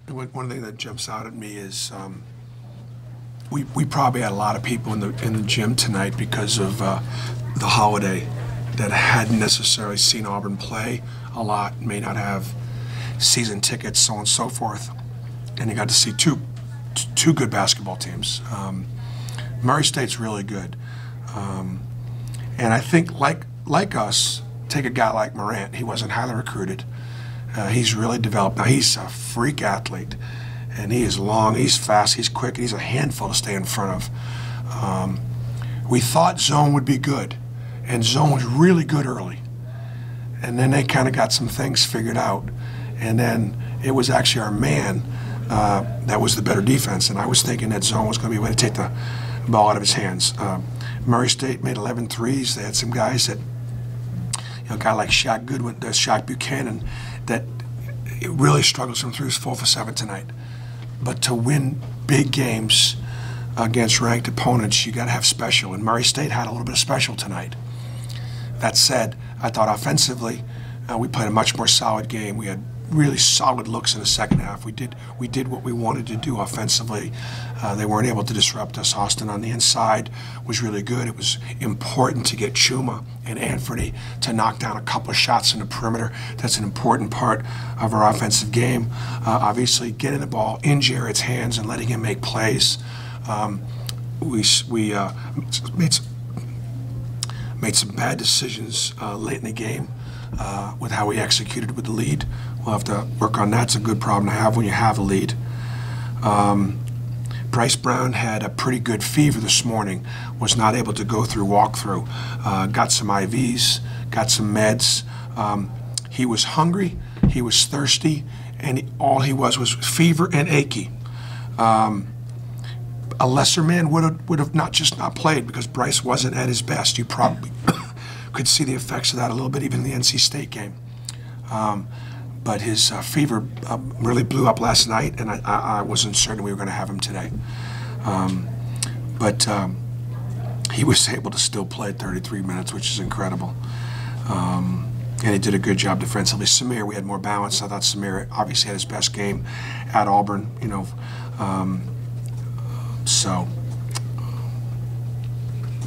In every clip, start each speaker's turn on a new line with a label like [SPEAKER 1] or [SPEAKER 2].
[SPEAKER 1] One thing that jumps out at me is we probably had a lot of people in the gym tonight because of the holiday that hadn't necessarily seen Auburn play a lot, may not have season tickets, so on and so forth, and you got to see two good basketball teams. Murray State's really good, and I think like us, take a guy like Morant. He wasn't highly recruited. He's really developed. Now, he's a freak athlete, and he is long, he's fast, he's quick, and he's a handful to stay in front of. We thought zone would be good, and zone was really good early. And then they kind of got some things figured out, and then it was actually our man that was the better defense, and I was thinking that zone was going to be a way to take the ball out of his hands. Murray State made 11 threes. They had some guys that, a guy like Shaq Buchanan, that really struggles from threes, 4 for 7 tonight. But to win big games against ranked opponents, you got to have special. And Murray State had a little bit of special tonight. That said, I thought offensively, we played a much more solid game. We had really solid looks in the second half. We did what we wanted to do offensively. They weren't able to disrupt us. Austin on the inside was really good. It was important to get Chuma and Anthony to knock down a couple of shots in the perimeter. That's an important part of our offensive game. Obviously, getting the ball in Jared's hands and letting him make plays. We made some bad decisions late in the game with how we executed with the lead. We'll have to work on that. It's a good problem to have when you have a lead. Bryce Brown had a pretty good fever this morning, was not able to go through walkthrough. Got some IVs, got some meds. He was hungry, he was thirsty, and all he was fever and achy. A lesser man would have not played because Bryce wasn't at his best. You probably could see the effects of that a little bit even in the NC State game. But his fever really blew up last night, and I wasn't certain we were going to have him today. But he was able to still play 33 minutes, which is incredible. And he did a good job defensively. Samir, we had more balance. I thought Samir obviously had his best game at Auburn, so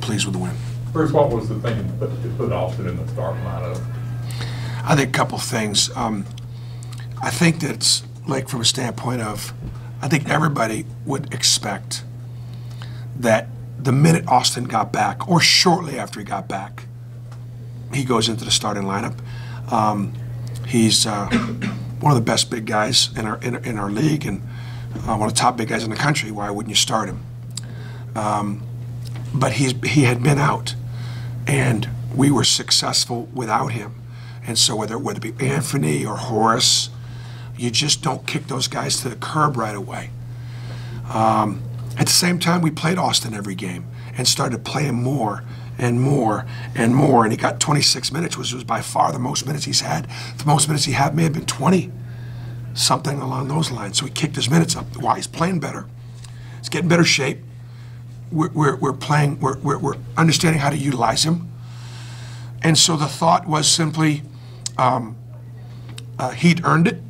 [SPEAKER 1] pleased with the win.
[SPEAKER 2] Bruce, what was the thing to put Austin in the starting lineup?
[SPEAKER 1] I think a couple things. I think that it's like from a standpoint of, I think everybody would expect that the minute Austin got back, or shortly after he got back, he goes into the starting lineup. He's one of the best big guys in our league, and one of the top big guys in the country. Why wouldn't you start him? But he had been out, and we were successful without him. And so whether it be Anthony or Horace, you just don't kick those guys to the curb right away. At the same time, we played Austin every game and started playing more and more and more. And he got 26 minutes, which was by far the most minutes he's had. The most minutes he had may have been 20, something along those lines. So he kicked his minutes up. Why? He's playing better. He's getting better shape. We're playing. We're understanding how to utilize him. And so the thought was simply, he'd earned it.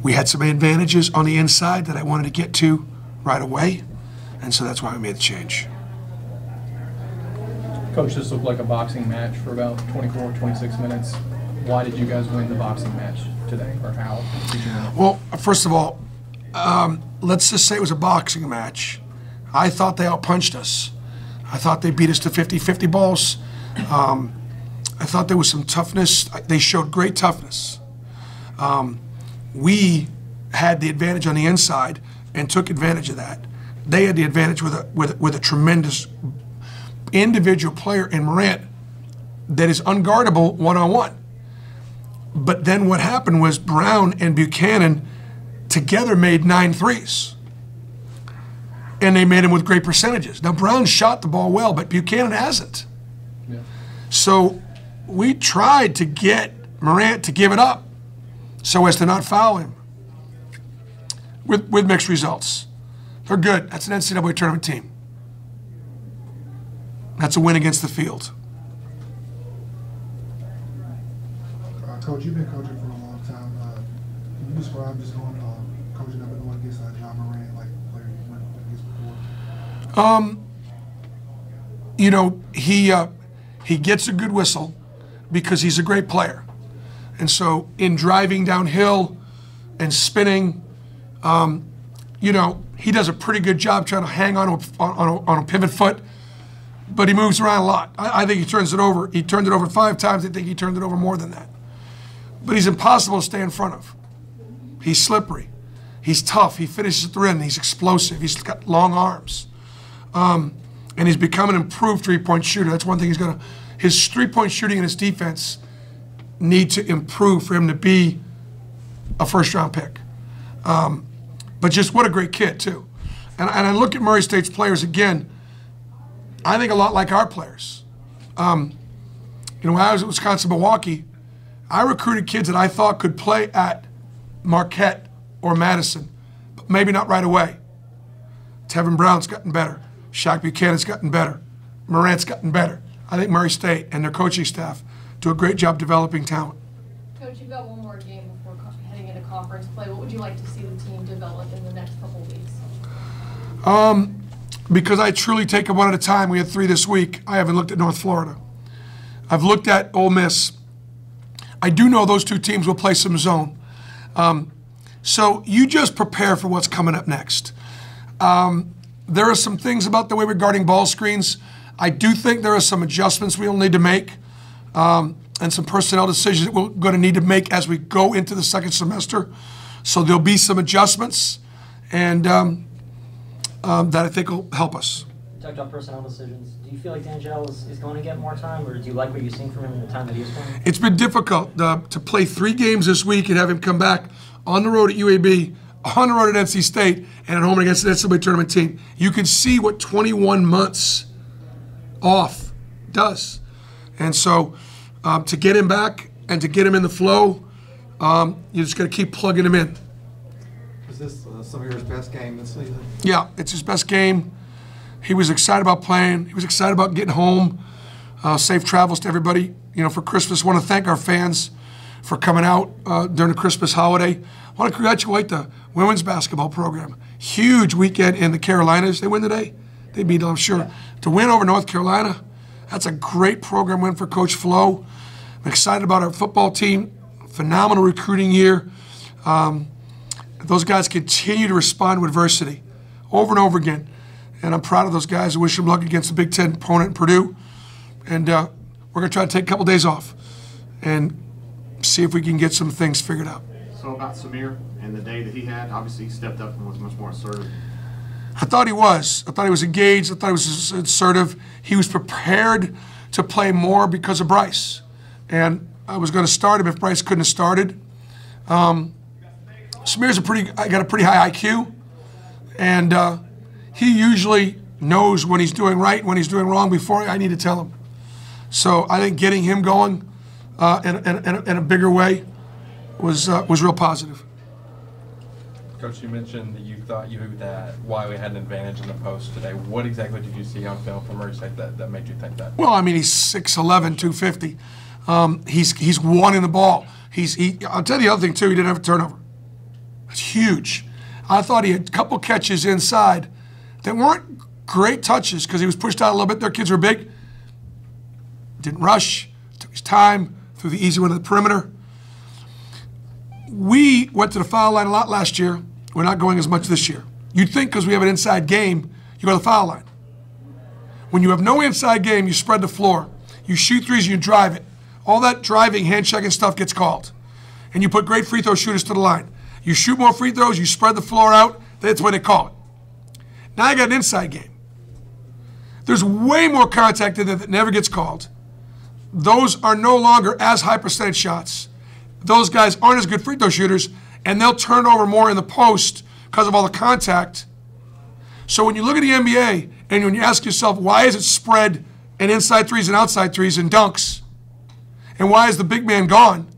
[SPEAKER 1] We had some advantages on the inside that I wanted to get to right away, and so that's why we made the change.
[SPEAKER 3] Coach, this looked like a boxing match for about 24, 26 minutes. Why did you guys win the boxing match today, or how did you win it?
[SPEAKER 1] Well, first of all, let's just say it was a boxing match. I thought they outpunched us. I thought they beat us to 50-50 balls. I thought there was some toughness. They showed great toughness. We had the advantage on the inside and took advantage of that. They had the advantage with a tremendous individual player in Morant that is unguardable one-on-one. But then what happened was Brown and Buchanan together made 9 threes. And they made them with great percentages. Now, Brown shot the ball well, but Buchanan hasn't. Yeah. So we tried to get Morant to give it up so as to not foul him with mixed results. They're good. That's an NCAA tournament team. That's a win against the field.
[SPEAKER 4] Coach, you've been coaching for a long time. Can you describe just going coaching up and going against John Moran, like player you went against before?
[SPEAKER 1] You know, he gets a good whistle because he's a great player. And so in driving downhill and spinning, you know, he does a pretty good job trying to hang on a pivot foot, but he moves around a lot. I think he turns it over. He turned it over 5 times. I think he turned it over more than that. But he's impossible to stay in front of. He's slippery. He's tough. He finishes at the rim. He's explosive. He's got long arms. And he's become an improved three-point shooter. That's one thing he's going to. His three-point shooting and his defense need to improve for him to be a first-round pick. But just what a great kid, too. And I look at Murray State's players again, I think a lot like our players. You know, when I was at Wisconsin-Milwaukee, I recruited kids that I thought could play at Marquette or Madison, but maybe not right away. Tevin Brown's gotten better. Shaq Buchanan's gotten better. Morant's gotten better. I think Murray State and their coaching staff do a great job developing talent.
[SPEAKER 5] Coach, you've got one more game before heading into conference play. What would you like to see the team develop in the next couple of weeks?
[SPEAKER 1] Because I truly take it one at a time. We had 3 this week. I haven't looked at North Florida. I've looked at Ole Miss. I do know those 2 teams will play some zone. So you just prepare for what's coming up next. There are some things about the way we're guarding ball screens. I do think there are some adjustments we'll need to make and some personnel decisions that we're going to need to make as we go into the second semester. So there'll be some adjustments and that I think will help us.
[SPEAKER 6] You talked about personnel decisions. Do you feel like D'Angelo is going to get more time, or do you like what you've seen from him in the time that he is playing?
[SPEAKER 1] It's been difficult to play 3 games this week and have him come back on the road at UAB, on the road at NC State, and at home against the NCAA tournament team. You can see what 21 months off does. And so to get him back and to get him in the flow, you just got to keep plugging him in.
[SPEAKER 7] Is this some of your best game this season?
[SPEAKER 1] Yeah, it's his best game. He was excited about playing. He was excited about getting home. Safe travels to everybody, you know, for Christmas. I want to thank our fans for coming out during the Christmas holiday. I want to congratulate the women's basketball program. Huge weekend in the Carolinas. They win today. They beat, I'm sure. Yeah. To win over North Carolina, that's a great program win for Coach Flo. I'm excited about our football team. Phenomenal recruiting year. Those guys continue to respond to adversity over and over again. And I'm proud of those guys. I wish them luck against the Big Ten opponent, Purdue. And we're going to try to take a couple days off and see if we can get some things figured out.
[SPEAKER 8] So about Samir and the day that he had, obviously he stepped up and was much more assertive.
[SPEAKER 1] I thought he was. I thought he was engaged. I thought he was assertive. He was prepared to play more because of Bryce. And I was going to start him if Bryce couldn't have started. Samir's got a pretty high IQ. And he usually knows when he's doing right and when he's doing wrong before I need to tell him. So I think getting him going in a bigger way was real positive.
[SPEAKER 2] Coach, you mentioned that you thought that Wiley had an advantage in the post today. What exactly did you see on film from Murray State that made you think that?
[SPEAKER 1] Well, I mean, he's 6'11", 250. He's wanting the ball. I'll tell you the other thing, too, he didn't have a turnover. That's huge. I thought he had a couple catches inside that weren't great touches because he was pushed out a little bit. Their kids were big. Didn't rush, took his time, threw the easy one to the perimeter. We went to the foul line a lot last year. We're not going as much this year. You'd think because we have an inside game, you go to the foul line. When you have no inside game, you spread the floor. You shoot threes and you drive it. All that driving, hand checking stuff gets called. And you put great free throw shooters to the line. You shoot more free throws, you spread the floor out, that's when they call it. Now I got an inside game. There's way more contact in there that never gets called. Those are no longer as high percentage shots. Those guys aren't as good free throw shooters, and they'll turn over more in the post because of all the contact. So when you look at the NBA, and when you ask yourself, why is it spread and inside threes and outside threes and dunks? And why is the big man gone?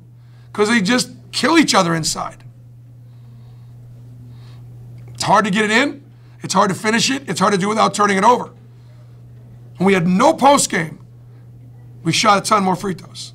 [SPEAKER 1] Because they just kill each other inside. It's hard to get it in. It's hard to finish it. It's hard to do without turning it over. When we had no post game, we shot a ton more free throws.